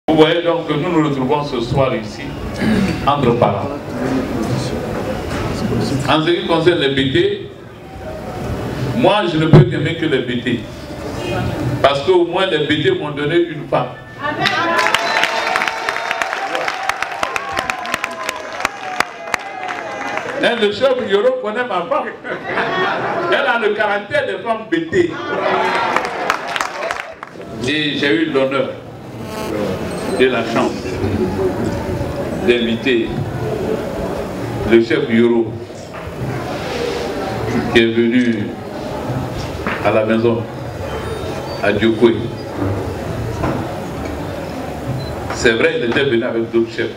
Vous voyez donc que nous nous retrouvons ce soir ici, entre parents. En ce qui concerne les BT, moi je ne peux qu'aimer que les BT. Parce qu'au moins les BT m'ont donné une femme. Et le chef Yoro connaît ma femme. Elle a le caractère des femmes BT. Et j'ai eu l'honneur et la chance d'inviter le chef Yoro qui est venu à la maison à Diokwe. C'est vrai, il était venu avec d'autres chefs.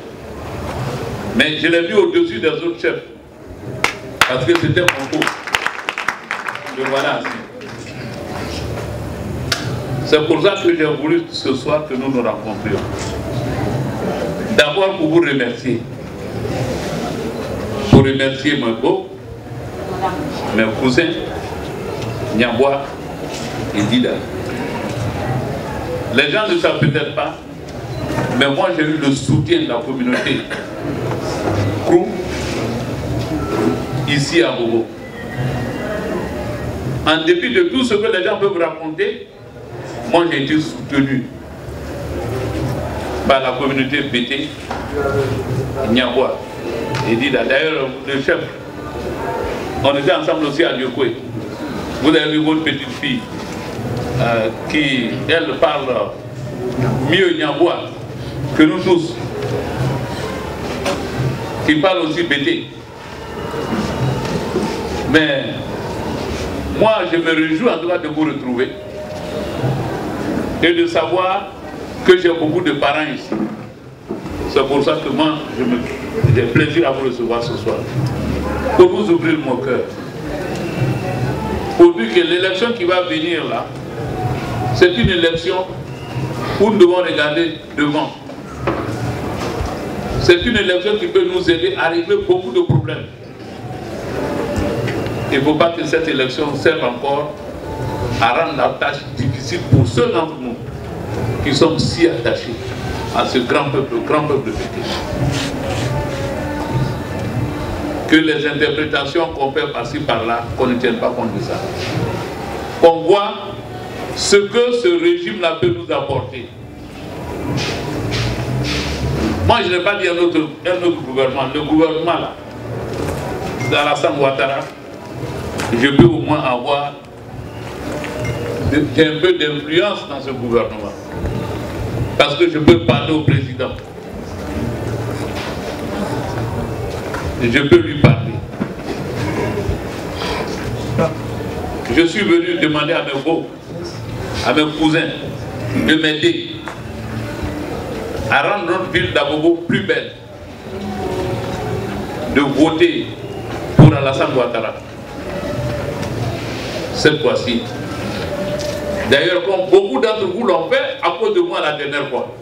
Mais je l'ai vu au-dessus des autres chefs. Parce que c'était mon coup. Le voilà assis. C'est pour ça que j'ai voulu ce soir que nous nous rencontrions. D'abord pour vous remercier. Pour remercier mes cousins, Nyamboa et Dida. Les gens ne savent peut-être pas, mais moi j'ai eu le soutien de la communauté Krou ici à Bobo. En dépit de tout ce que les gens peuvent raconter, moi j'ai été soutenu par la communauté BT, Nyamboa et Dida. D'ailleurs, le chef, on était ensemble aussi à Diokwe. Vous avez vu votre petite fille qui, elle, parle mieux Nyamboa que nous tous, qui parle aussi BT. Mais moi, je me réjouis en tout cas de vous retrouver et de savoir que j'ai beaucoup de parents ici. C'est pour ça que moi, j'ai plaisir à vous recevoir ce soir. Pour vous ouvrir mon cœur. Pour dire que l'élection qui va venir là, c'est une élection où nous devons regarder devant. C'est une élection qui peut nous aider à régler beaucoup de problèmes. Il ne faut pas que cette élection serve encore à rendre la tâche difficile pour ceux d'entre nous qui sommes si attachés à ce grand peuple BT. Que les interprétations qu'on fait par-ci par-là, qu'on ne tienne pas compte de ça. Qu'on voit ce que ce régime-là peut nous apporter. Moi, je n'ai pas dit un autre gouvernement. Le gouvernement là, d'Alassane Ouattara, je peux au moins avoir un peu d'influence dans ce gouvernement. Parce que je peux parler au président. Je peux lui parler. Je suis venu demander à mes cousins, de m'aider à rendre notre ville d'Abobo plus belle, de voter pour Alassane Ouattara. Cette fois-ci. D'ailleurs, comme beaucoup d'entre vous l'ont fait à cause de moi la dernière fois.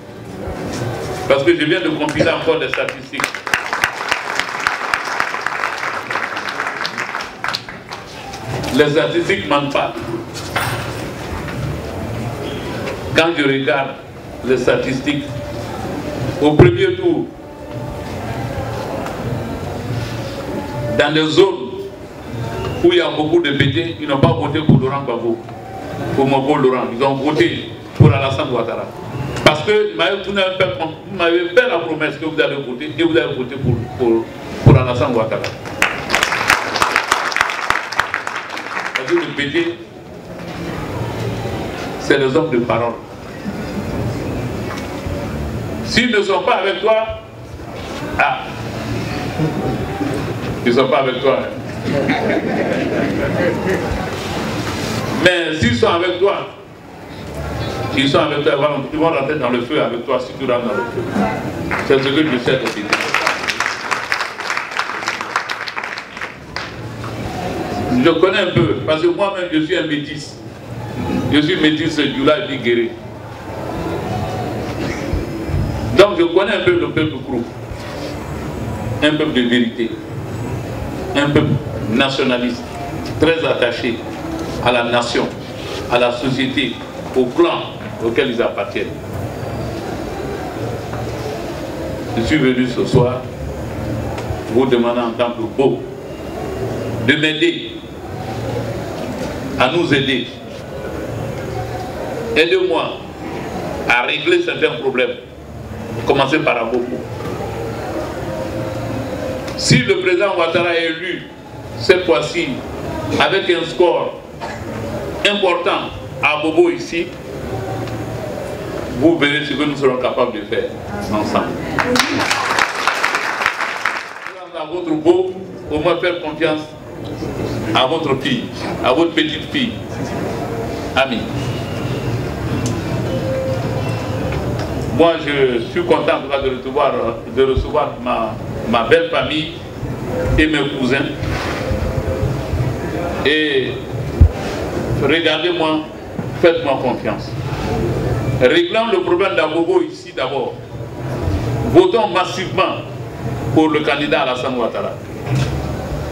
Parce que je viens de compiler encore des statistiques. Les statistiques ne mentent pas. Quand je regarde les statistiques, au premier tour, dans les zones où il y a beaucoup de BT, ils n'ont pas voté pour Laurent Gbagbo, pour Moko Laurent, ils ont voté pour Alassane Ouattara. Parce que vous m'avez fait la promesse que vous allez voter et vous avez voté pour Alassane Ouattara. Parce que le BT, c'est les hommes de parole. S'ils ne sont pas avec toi, ils ne sont pas avec toi. Mais s'ils sont avec toi, ils vont rentrer dans le feu avec toi si tu rentres dans le feu. C'est ce que je sais de dire. Je connais un peu, parce que moi-même je suis un métis. Je suis métis Djoula et Guéré. Donc je connais un peu le peuple Krou. Un peuple de vérité. Un peuple nationaliste, très attaché à la nation, à la société, au clan auquel ils appartiennent. je suis venu ce soir vous demander en tant que beau de m'aider, à nous aider. Aidez-moi à régler certains problèmes. Commencez par Abobo. Si le président Ouattara est élu cette fois-ci avec un score important à Abobo ici, vous verrez ce que nous serons capables de faire ensemble. À votre beau, au moins faire confiance à votre fille, à votre petite fille. Ami. Moi, je suis content de recevoir ma belle famille et mes cousins. Et regardez-moi, faites-moi confiance. Réglons le problème d'Abobo ici d'abord. Votons massivement pour le candidat Alassane Ouattara.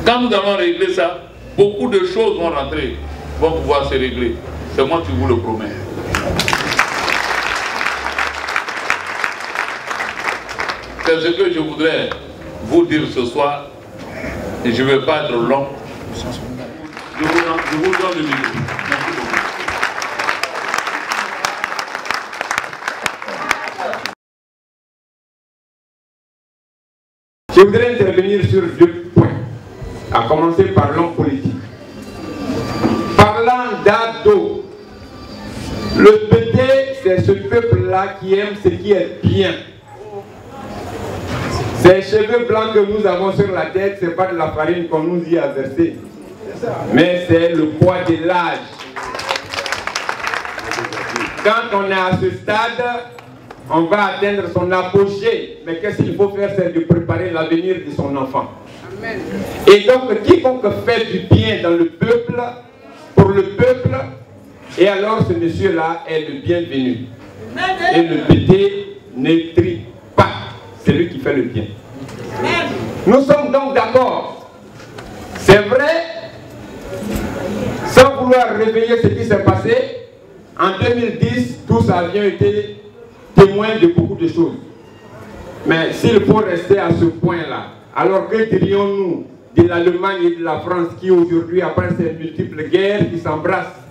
Quand nous allons régler ça, beaucoup de choses vont rentrer, vont pouvoir se régler. C'est moi qui vous le promets. C'est ce que je voudrais vous dire ce soir. Et je ne vais pas être long. Je vous donne le micro. Merci beaucoup. Je voudrais intervenir sur 2 points, à commencer par l'homme politique. Parlant d'ado, le PT, c'est ce peuple-là qui aime ce qui est bien. Ces cheveux blancs que nous avons sur la tête, ce n'est pas de la farine qu'on nous y a versé, mais c'est le poids de l'âge. Quand on est à ce stade, on va atteindre son apogée. Mais qu'est-ce qu'il faut faire? C'est de préparer l'avenir de son enfant. Amen. Et donc, quiconque fait du bien dans le peuple, pour le peuple, et alors ce monsieur-là est le bienvenu. Et le PT ne trie pas. C'est lui qui fait le bien. Nous sommes donc d'accord. C'est vrai, sans vouloir réveiller ce qui s'est passé, en 2010, tous avions été témoins de beaucoup de choses. Mais s'il faut rester à ce point-là, alors que dirions-nous de l'Allemagne et de la France qui aujourd'hui, après ces multiples guerres, qui s'embrassent?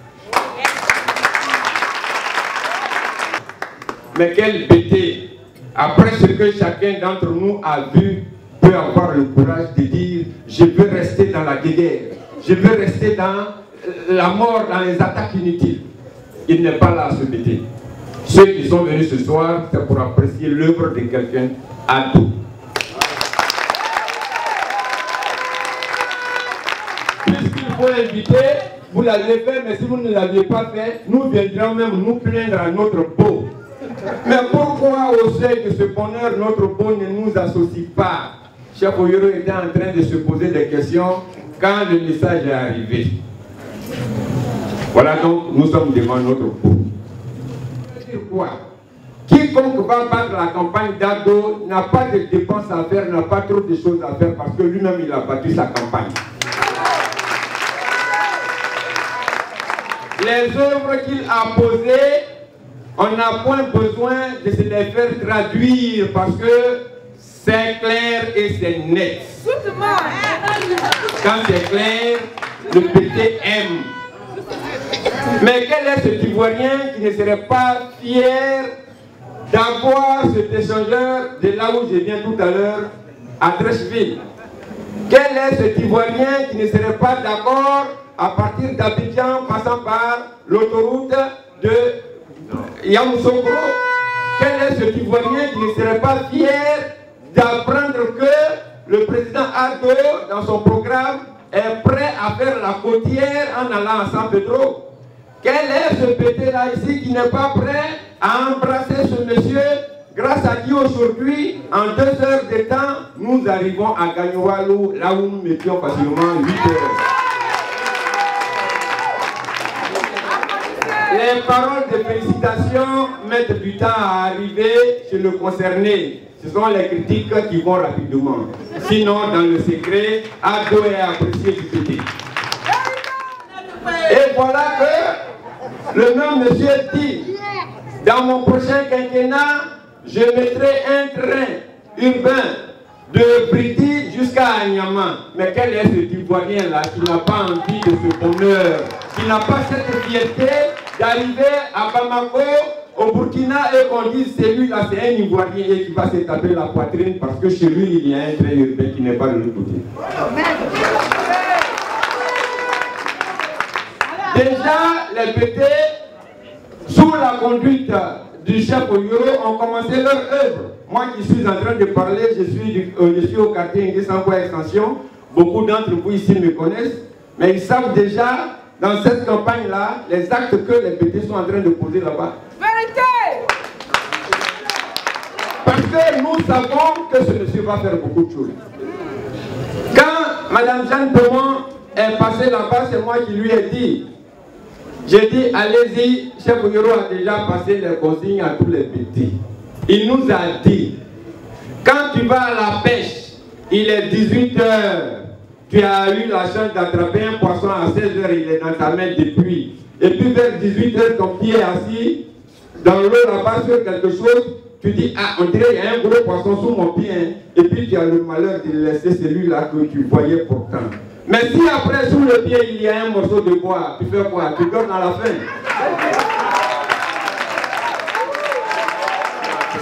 Mais quel bêtise! Après ce que chacun d'entre nous a vu, peut avoir le courage de dire « Je veux rester dans la guerre, je veux rester dans la mort, dans les attaques inutiles ». Il n'est pas là à se bêter. Ceux qui sont venus ce soir, c'est pour apprécier l'œuvre de quelqu'un ado. Puisqu'il faut inviter, vous l'avez fait, mais si vous ne l'aviez pas fait, nous viendrons même nous plaindre à notre beau. Mais pourquoi au seuil de ce bonheur, notre beau ne nous associe pas? Chef Oyoro était en train de se poser des questions quand le message est arrivé. Voilà donc, nous sommes devant notre beau. Quoi? Quiconque va battre la campagne d'ado n'a pas de dépenses à faire, n'a pas trop de choses à faire parce que lui-même il a battu sa campagne. Les œuvres qu'il a posées, on n'a point besoin de se les faire traduire parce que c'est clair et c'est net. Quand c'est clair, le PT aime. Mais quel est cet Ivoirien qui ne serait pas fier d'avoir cet échangeur de là où je viens tout à l'heure, à Treichville? Quel est cet Ivoirien qui ne serait pas d'accord à partir d'Abidjan, passant par l'autoroute de Yamoussoukro? Quel est cet Ivoirien qui ne serait pas fier d'apprendre que le président Ado, dans son programme, est prêt à faire la côtière en allant à San Pedro? Quel est ce PT-là ici qui n'est pas prêt à embrasser ce monsieur, grâce à qui aujourd'hui, en 2 heures de temps, nous arrivons à Gagnoalou, là où nous mettions facilement 8 heures. Les paroles de félicitations mettent du temps à arriver chez le concerné. Ce sont les critiques qui vont rapidement. Sinon, dans le secret, Ado est apprécié du PT. Et voilà que le même monsieur dit, dans mon prochain quinquennat, je mettrai un train urbain de Briti jusqu'à Anyama. Mais quel est cet Ivoirien-là qui n'a pas envie de ce bonheur, qui n'a pas cette fierté d'arriver à Bamako, au Burkina, et qu'on dise celui-là c'est un Ivoirien et qui va se taper la poitrine parce que chez lui il y a un train urbain qui n'est pas de l'autre côté. Déjà, les PT, sous la conduite du chef Oyoro, ont commencé leur œuvre. Moi qui suis en train de parler, je suis au quartier Nguessankoua Extension. Beaucoup d'entre vous ici me connaissent, mais ils savent déjà, dans cette campagne-là, les actes que les PT sont en train de poser là-bas. Vérité! Parce que nous savons que ce monsieur va faire beaucoup de choses. Quand Mme Jeanne Pomon est passée là-bas, c'est moi qui lui ai dit, j'ai dit, allez-y, chef Oyoro a déjà passé les consignes à tous les petits. Il nous a dit, quand tu vas à la pêche, il est 18 h, tu as eu la chance d'attraper un poisson à 16 h, il est dans ta main depuis. Et puis vers 18 h, ton pied est assis dans l'eau là-bas sur quelque chose, tu dis, ah, on dirait qu'il y a un gros poisson sous mon pied, hein. Et puis tu as le malheur de laisser celui-là que tu voyais pourtant. Mais si après, sous le pied, il y a un morceau de bois, tu fais quoi? Tu donnes à la fin.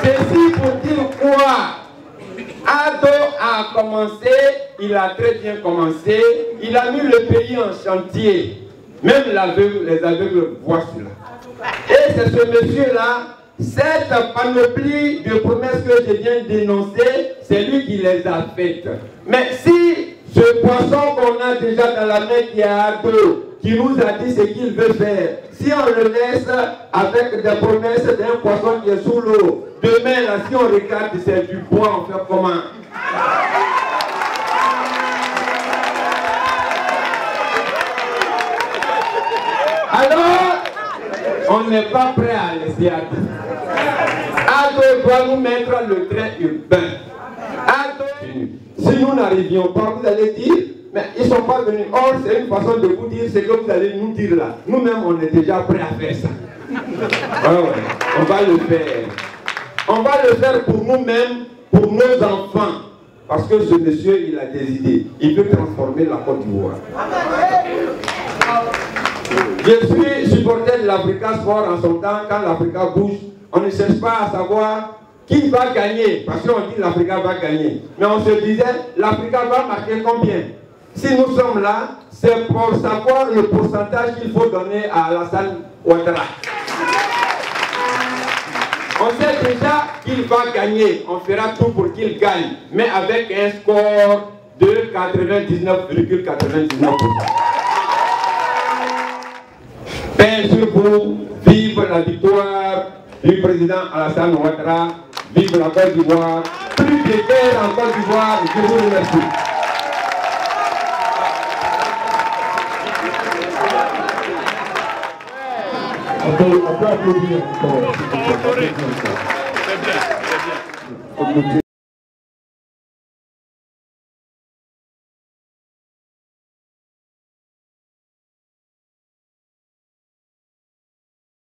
Ceci pour dire quoi? Ado a commencé, il a très bien commencé, il a mis le pays en chantier. Même les aveugles voient cela. Et c'est ce monsieur-là, cette panoplie de promesses que je viens d'énoncer, c'est lui qui les a faites. Mais si ce poisson qu'on a déjà dans la main qui est à dos, qui nous a dit ce qu'il veut faire, si on le laisse avec des promesses d'un poisson qui est sous l'eau, demain là, si on regarde, c'est du bois, on fait comment? Alors, on n'est pas prêt à laisser Ado. Ado doit nous mettre le train urbain. Ado, si nous n'arrivions pas, vous allez dire, mais ils ne sont pas venus. Or, c'est une façon de vous dire ce que vous allez nous dire là. Nous-mêmes, on est déjà prêts à faire ça. Alors, on va le faire. On va le faire pour nous-mêmes, pour nos enfants. Parce que ce monsieur, il a des idées. Il veut transformer la Côte d'Ivoire. Je suis supporter de l'Africa Sport en son temps. Quand l'Africa bouge, on ne cherche pas à savoir qui va gagner. Parce qu'on dit l'Africa va gagner. Mais on se disait, l'Africa va marquer combien? Si nous sommes là, c'est pour savoir le pourcentage qu'il faut donner à Alassane Ouattara. On sait déjà qu'il va gagner. On fera tout pour qu'il gagne. Mais avec un score de 99,99%. Paix sur vous, vive la victoire du président Alassane Ouattara, vive la Côte d'Ivoire, plus de guerre en Côte d'Ivoire, je vous remercie. On peut applaudir.